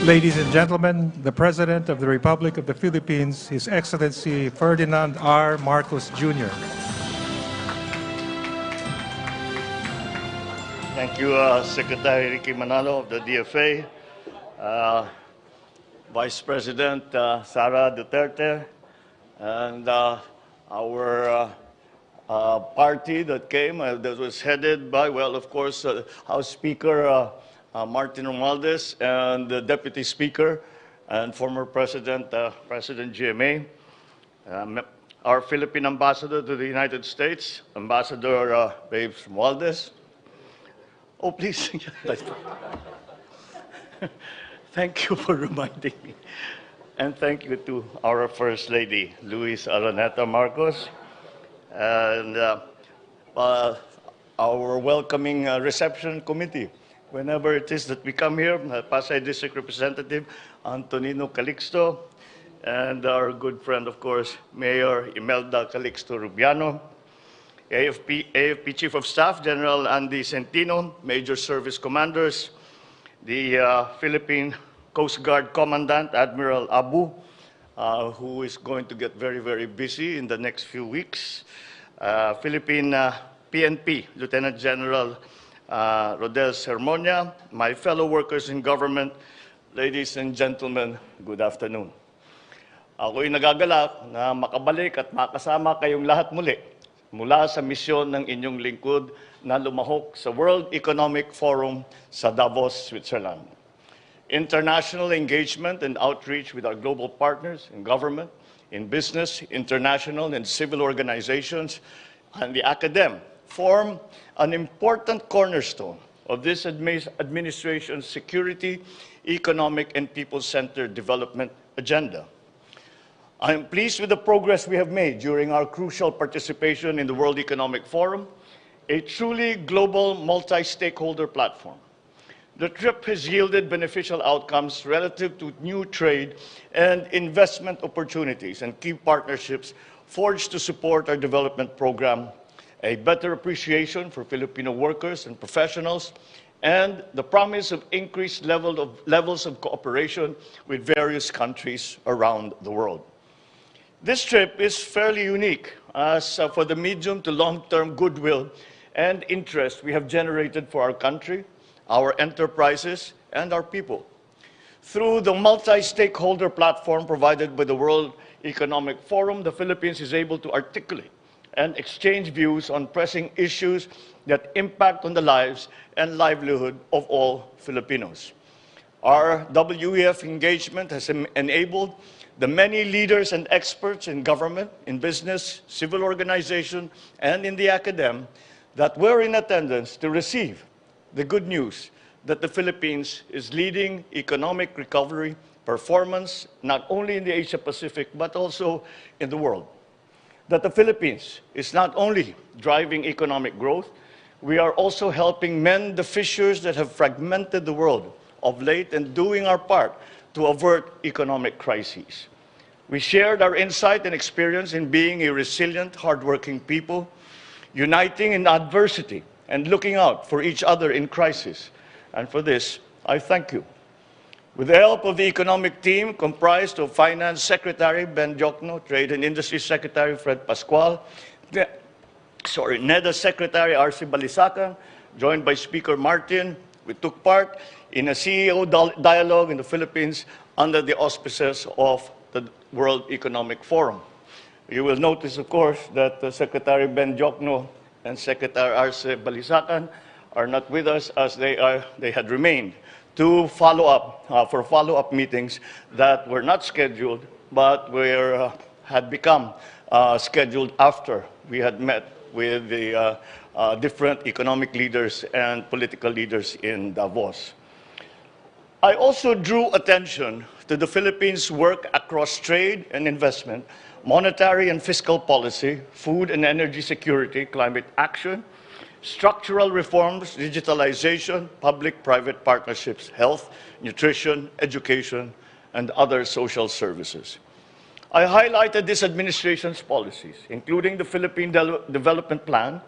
Ladies and gentlemen, the President of the Republic of the Philippines, His Excellency Ferdinand R. Marcos Jr. Thank you, Secretary Ricky Manalo of the DFA, Vice President Sara Duterte, and our party that came, that was headed by, well, of course, House Speaker Martin Romualdez and the Deputy Speaker and former President, President GMA, our Philippine Ambassador to the United States, Ambassador Babes Romualdez. Oh, please. Thank you for reminding me. And thank you to our First Lady, Luis Araneta Marcos, and our welcoming reception committee. Whenever it is that we come here, Pasay District Representative Antonino Calixto, and our good friend, of course, Mayor Imelda Calixto Rubiano, AFP Chief of Staff, General Andy Centino, Major Service Commanders, the Philippine Coast Guard Commandant, Admiral Abu, who is going to get very, very busy in the next few weeks, Philippine PNP, Lieutenant General Rodel Sermonia, my fellow workers in government, ladies and gentlemen, good afternoon. Ako'y nagagalak na makabalik at makasama kayong lahat muli mula sa misyon ng inyong lingkod na lumahok sa World Economic Forum sa Davos, Switzerland. International engagement and outreach with our global partners in government, in business, international and civil organizations, and the academe form an important cornerstone of this administration's security, economic, and people-centered development agenda. I am pleased with the progress we have made during our crucial participation in the World Economic Forum, a truly global multi-stakeholder platform. The trip has yielded beneficial outcomes relative to new trade and investment opportunities and key partnerships forged to support our development program, a better appreciation for Filipino workers and professionals, and the promise of increased levels of cooperation with various countries around the world. This trip is fairly unique as for the medium to long-term goodwill and interest we have generated for our country, our enterprises, and our people. Through the multi-stakeholder platform provided by the World Economic Forum, the Philippines is able to articulate and exchange views on pressing issues that impact on the lives and livelihood of all Filipinos. Our WEF engagement has enabled the many leaders and experts in government, in business, civil organization, and in the academe that were in attendance to receive the good news that the Philippines is leading economic recovery performance, not only in the Asia-Pacific, but also in the world. That the Philippines is not only driving economic growth, we are also helping mend the fissures that have fragmented the world of late and doing our part to avert economic crises. We shared our insight and experience in being a resilient, hardworking people, uniting in adversity and looking out for each other in crisis. And for this, I thank you. With the help of the economic team comprised of Finance Secretary Ben Diokno, Trade and Industry Secretary Fred Pascual, NEDA Secretary R.C. Balisacan, joined by Speaker Martin, we took part in a CEO dialogue in the Philippines under the auspices of the World Economic Forum. You will notice, of course, that Secretary Ben Diokno and Secretary R.C. Balisacan are not with us as they had remained to follow up, for follow-up meetings that were not scheduled, but had become scheduled after we had met with the different economic leaders and political leaders in Davos. I also drew attention to the Philippines' work across trade and investment, monetary and fiscal policy, food and energy security, climate action, structural reforms, digitalization, public-private partnerships, health, nutrition, education, and other social services. I highlighted this administration's policies, including the Philippine Development Plan,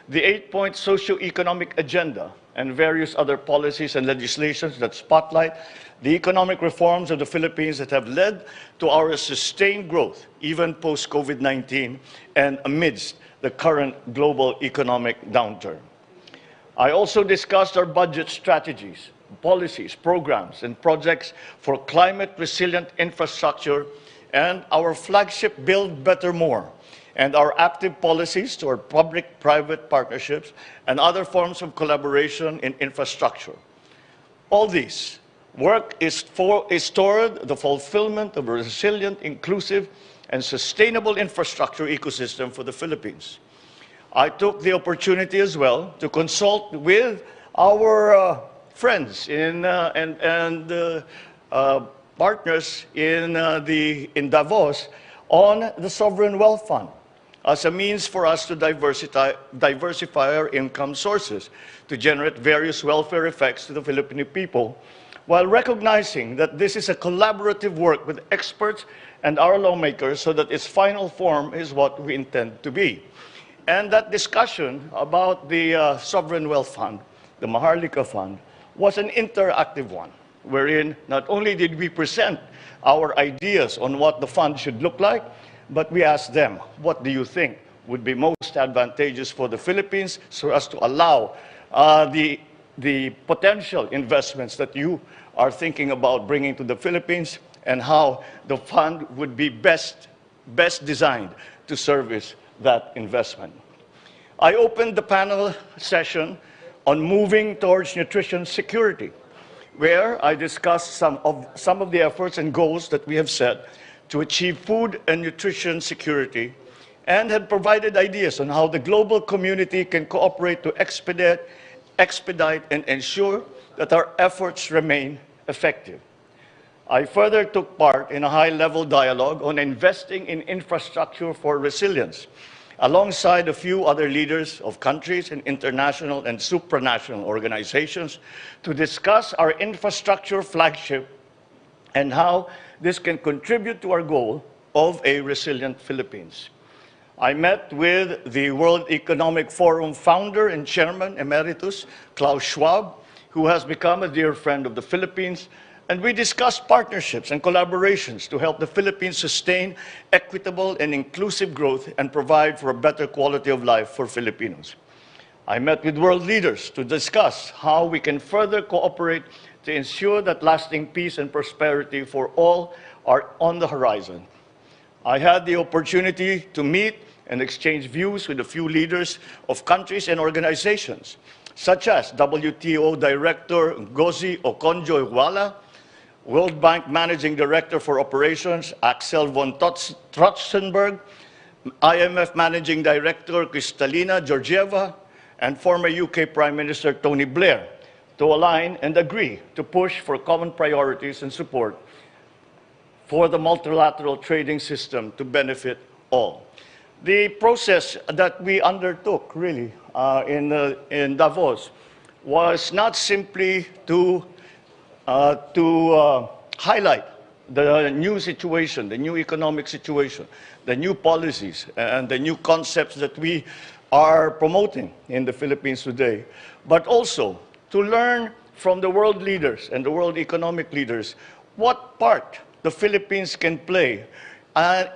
the 8-point socio-economic agenda, and various other policies and legislations that spotlight the economic reforms of the Philippines that have led to our sustained growth, even post-COVID-19 and amidst the current global economic downturn. I also discussed our budget strategies, policies, programs, and projects for climate-resilient infrastructure and our flagship Build Better More, and our active policies toward public-private partnerships and other forms of collaboration in infrastructure. All this work is toward the fulfillment of a resilient, inclusive, and sustainable infrastructure ecosystem for the Philippines. I took the opportunity as well to consult with our friends and partners in Davos on the Sovereign Wealth Fund as a means for us to diversify our income sources to generate various welfare effects to the Filipino people, while recognizing that this is a collaborative work with experts and our lawmakers so that its final form is what we intend to be. And that discussion about the Sovereign Wealth Fund, the Maharlika Fund, was an interactive one, wherein not only did we present our ideas on what the fund should look like, but we asked them, what do you think would be most advantageous for the Philippines so as to allow the potential investments that you are thinking about bringing to the Philippines, and how the fund would be best designed to service that investment. I opened the panel session on moving towards nutrition security, where I discussed some of the efforts and goals that we have set to achieve food and nutrition security, and had provided ideas on how the global community can cooperate to expedite and ensure that our efforts remain effective. I further took part in a high-level dialogue on investing in infrastructure for resilience, alongside a few other leaders of countries and international and supranational organizations to discuss our infrastructure flagship and how this can contribute to our goal of a resilient Philippines. I met with the World Economic Forum founder and chairman emeritus, Klaus Schwab, who has become a dear friend of the Philippines, and we discussed partnerships and collaborations to help the Philippines sustain equitable and inclusive growth and provide for a better quality of life for Filipinos. I met with world leaders to discuss how we can further cooperate to ensure that lasting peace and prosperity for all are on the horizon. I had the opportunity to meet and exchange views with a few leaders of countries and organizations, such as WTO Director Ngozi Okonjo-Iweala, World Bank Managing Director for Operations Axel von Trotzenberg, IMF Managing Director Kristalina Georgieva, and former UK Prime Minister Tony Blair, to align and agree to push for common priorities and support for the multilateral trading system to benefit all. The process that we undertook, really, in Davos was not simply to highlight the new situation, the new economic situation, the new policies, and the new concepts that we are promoting in the Philippines today, but also to learn from the world leaders and the world economic leaders what part the Philippines can play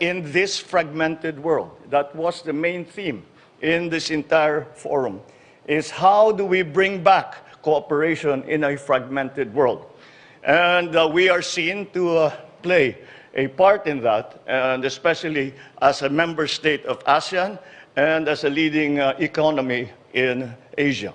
in this fragmented world. That was the main theme in this entire forum, is how do we bring back cooperation in a fragmented world? And we are seen to play a part in that, and especially as a member state of ASEAN and as a leading economy in Asia.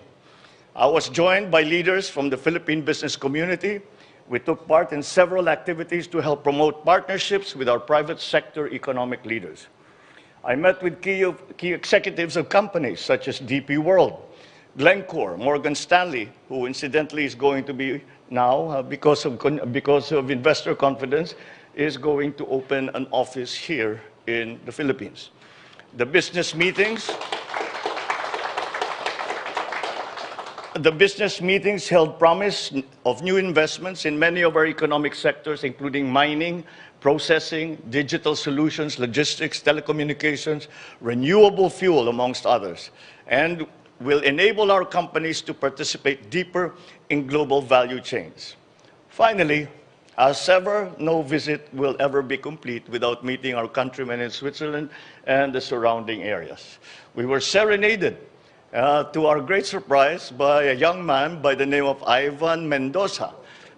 I was joined by leaders from the Philippine business community. We took part in several activities to help promote partnerships with our private sector economic leaders. I met with key executives of companies such as DP World, Glencore, Morgan Stanley, who incidentally is going to be now, because of investor confidence, is going to open an office here in the Philippines. The business meetings held promise of new investments in many of our economic sectors, including mining, processing, digital solutions, logistics, telecommunications, renewable fuel, amongst others. And will enable our companies to participate deeper in global value chains. Finally, as ever, no visit will ever be complete without meeting our countrymen in Switzerland and the surrounding areas. We were serenaded, to our great surprise, by a young man by the name of Ivan Mendoza,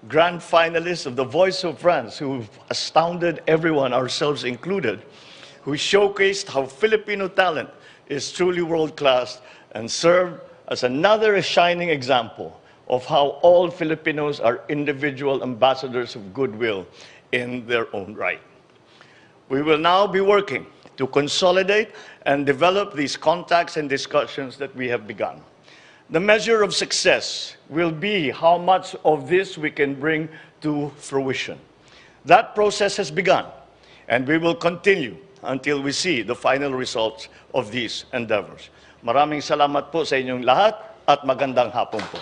grand finalist of The Voice of France, who astounded everyone, ourselves included, who showcased how Filipino talent is truly world-class and served as another shining example of how all Filipinos are individual ambassadors of goodwill in their own right. We will now be working to consolidate and develop these contacts and discussions that we have begun. The measure of success will be how much of this we can bring to fruition. That process has begun, and we will continue until we see the final results of these endeavors. Maraming salamat po sa inyong lahat at magandang hapon po.